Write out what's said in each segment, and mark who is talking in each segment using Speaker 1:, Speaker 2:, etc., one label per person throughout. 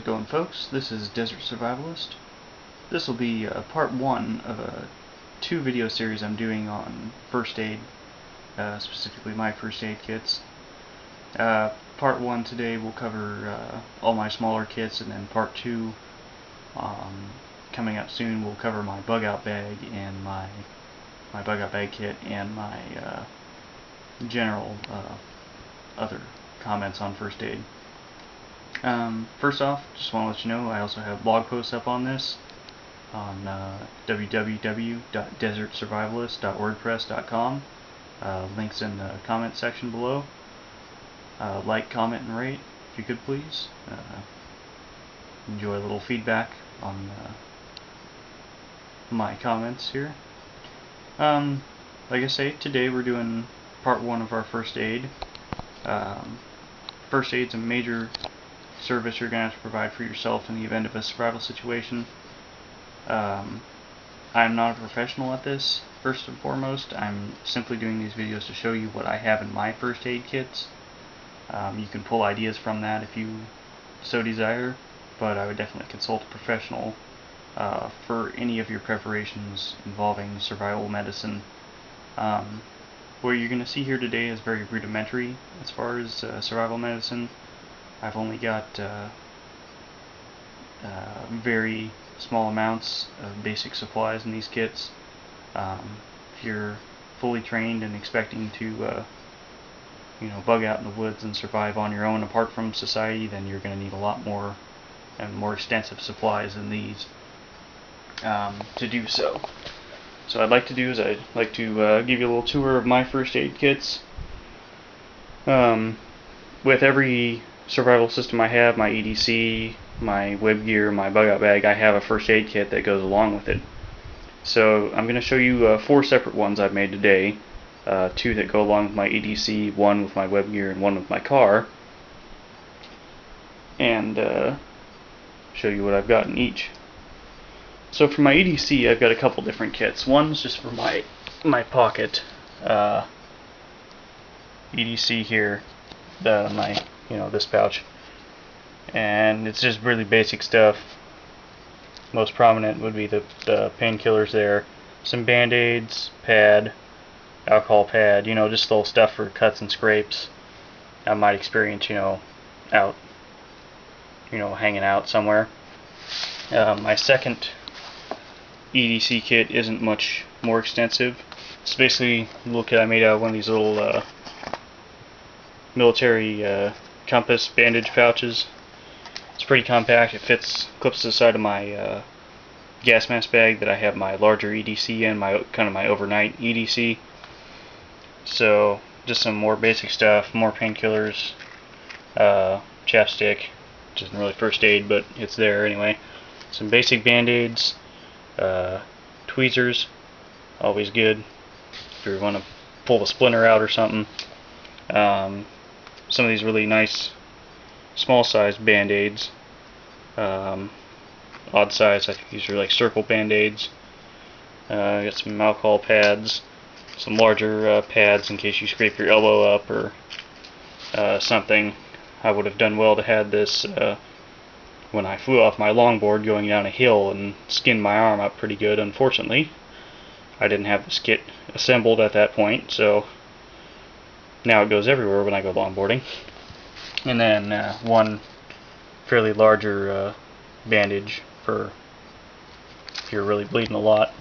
Speaker 1: it going, folks? This is Desert Survivalist. This will be part one of a 2-video series I'm doing on first aid, specifically my first aid kits. Part 1 today will cover all my smaller kits, and then part 2, coming up soon, will cover my bug out bag and my bug out bag kit and my general other comments on first aid. First off, just want to let you know I also have blog posts up on this on www.desertsurvivalist.wordpress.com. Links in the comment section below. Like, comment, and rate if you could please. Enjoy a little feedback on my comments here. Like I say, today we're doing part 1 of our first aid. First aid's a major service you're going to have to provide for yourself in the event of a survival situation. I'm not a professional at this, first and foremost. I'm simply doing these videos to show you what I have in my first aid kits. You can pull ideas from that if you so desire, but I would definitely consult a professional for any of your preparations involving survival medicine. What you're going to see here today is very rudimentary as far as survival medicine. I've only got very small amounts of basic supplies in these kits. If you're fully trained and expecting to bug out in the woods and survive on your own apart from society, then you're going to need a lot more and more extensive supplies than these to do so. So what I'd like to do is I'd like to give you a little tour of my first aid kits. With every survival system I have, my EDC, my web gear, my bug out bag, I have a first aid kit that goes along with it. So I'm going to show you 4 separate ones I've made today. 2 that go along with my EDC, 1 with my web gear, and 1 with my car. And show you what I've got in each. So for my EDC, I've got a couple different kits. One's just for my pocket EDC here, this pouch, and it's just really basic stuff. Most prominent would be the painkillers there, some band-aids, pad, alcohol pad, just little stuff for cuts and scrapes I might experience, out, hanging out somewhere. My second EDC kit isn't much more extensive. It's basically a little kit I made out of one of these little military compass bandage pouches. It's pretty compact. It clips to the side of my gas mask bag that I have my larger EDC in, my overnight EDC. So just some more basic stuff, more painkillers, chapstick, which isn't really first aid, but it's there anyway. Some basic band-aids, tweezers, always good if you want to pull a splinter out or something. Some of these really nice small sized band-aids, odd size. I think these are like circle band-aids. Got some alcohol pads, some larger pads in case you scrape your elbow up or something. I would have done well to have this when I flew off my longboard going down a hill and skinned my arm up pretty good. Unfortunately, I didn't have this kit assembled at that point, so now it goes everywhere when I go longboarding. And then one fairly larger bandage for if you're really bleeding a lot.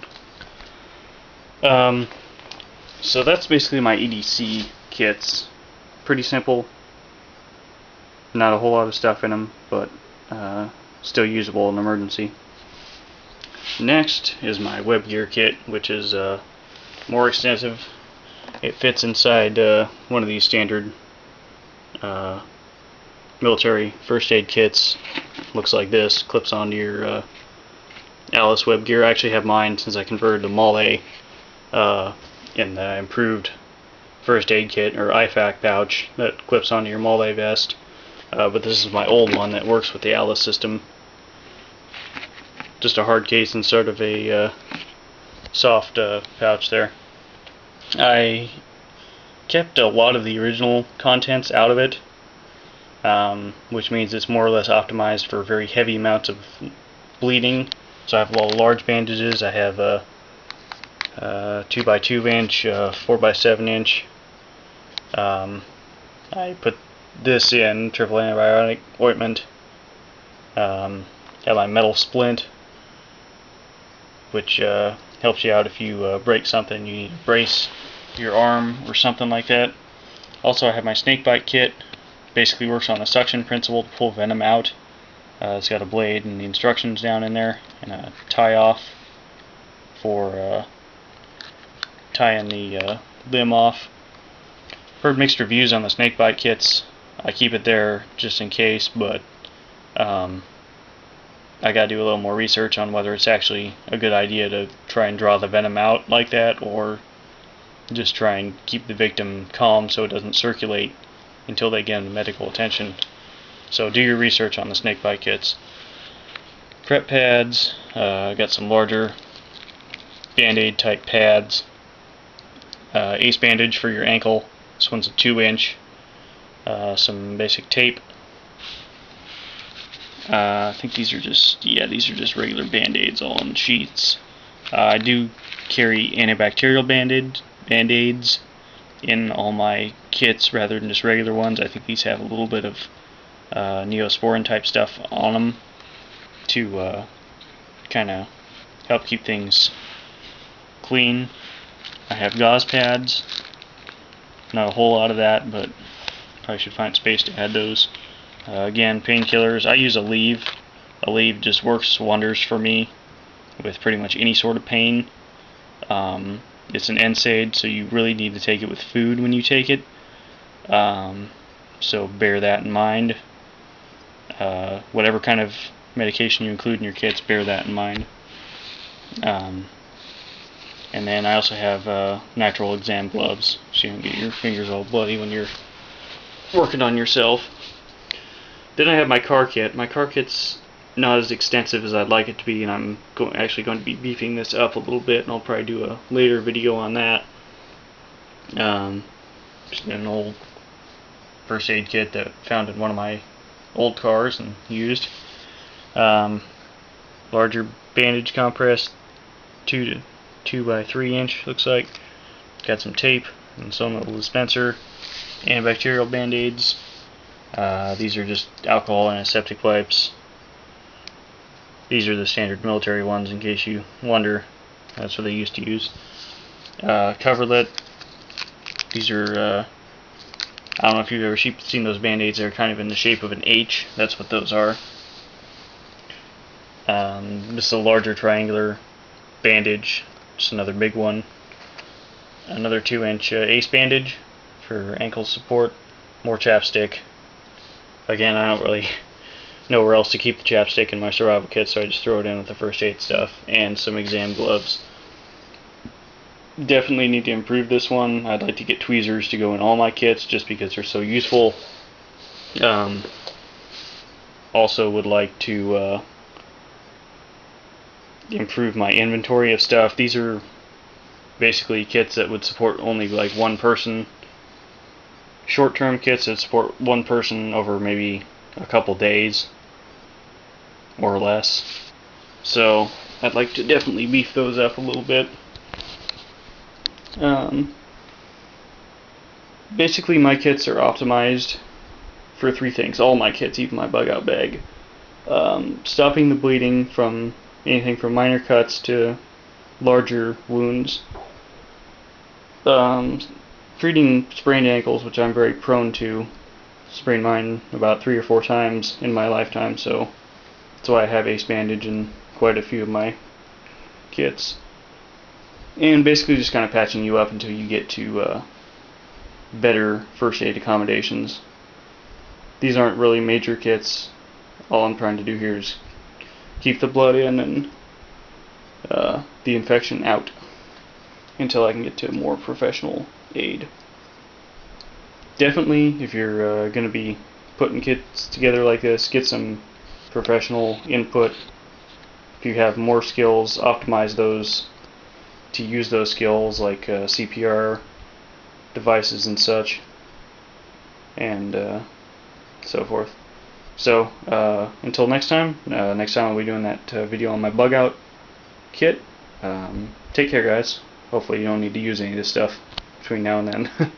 Speaker 1: So that's basically my EDC kits. Pretty simple. Not a whole lot of stuff in them, but still usable in an emergency. Next is my web gear kit, which is more extensive. It fits inside one of these standard military first aid kits. Looks like this. Clips onto your Alice web gear. I actually have mine since I converted to MALE in the improved first aid kit, or IFAK pouch, that clips onto your MALE vest. But this is my old one that works with the Alice system. Just a hard case and sort of a soft pouch there. I kept a lot of the original contents out of it which means it's more or less optimized for very heavy amounts of bleeding. So I have a lot of large bandages. I have a 2x2 inch, 4x7 inch. I put this in triple antibiotic ointment. Have my metal splint, which helps you out if you break something, you need to brace your arm or something like that. Also, I have my snake bite kit. Basically works on a suction principle to pull venom out. It's got a blade and the instructions down in there, and a tie off for tying the limb off. Heard mixed reviews on the snake bite kits. I keep it there just in case, but I gotta do a little more research on whether it's actually a good idea to try and draw the venom out like that, or just try and keep the victim calm so it doesn't circulate until they get medical attention. So do your research on the snake bite kits. Prep pads, got some larger Band-Aid type pads. Ace bandage for your ankle. This one's a 2-inch. Some basic tape. I think these are just regular Band-Aids all in sheets. I do carry antibacterial Band-Aids in all my kits rather than just regular ones. I think these have a little bit of Neosporin type stuff on them to kind of help keep things clean. I have gauze pads. Not a whole lot of that, but probably should find space to add those. Again, painkillers. I use Aleve. Aleve just works wonders for me with pretty much any sort of pain. It's an NSAID, so you really need to take it with food when you take it. So bear that in mind. Whatever kind of medication you include in your kits, bear that in mind. And then I also have nitrile exam gloves, so you don't get your fingers all bloody when you're working on yourself. Then I have my car kit. My car kit's not as extensive as I'd like it to be, and I'm actually going to be beefing this up a little bit, and I'll probably do a later video on that. Just an old first aid kit that I found in one of my old cars and used. Larger bandage compress, 2x3 inch looks like. Got some tape and some little dispenser. Antibacterial Band-Aids. These are just alcohol and antiseptic wipes. These are the standard military ones, in case you wonder. That's what they used to use. Coverlet. These are, I don't know if you've ever seen those Band-Aids. They're kind of in the shape of an H. That's what those are. This is a larger triangular bandage. Just another big one. Another 2-inch ace bandage for ankle support. More chapstick. Again, I don't really know where else to keep the chapstick in my survival kit, so I just throw it in with the first aid stuff. And some exam gloves. Definitely need to improve this one. I'd like to get tweezers to go in all my kits just because they're so useful. Also would like to improve my inventory of stuff. These are basically kits that would support only like one person. Short-term kits that support one person over maybe a couple days or less. So I'd like to definitely beef those up a little bit. Basically my kits are optimized for 3 things. All my kits, even my bug out bag. Stopping the bleeding from anything from minor cuts to larger wounds. Treating sprained ankles, which I'm very prone to. Sprained mine about 3 or 4 times in my lifetime, so that's why I have ace bandage in quite a few of my kits. And basically just kind of patching you up until you get to better first aid accommodations. These aren't really major kits. All I'm trying to do here is keep the blood in and the infection out until I can get to more professional aid. Definitely, if you're going to be putting kits together like this, get some professional input. If you have more skills, optimize those to use those skills, like CPR devices and such. And so forth. So until next time I'll be doing that video on my bug out kit. Take care, guys. Hopefully you don't need to use any of this stuff between now and then.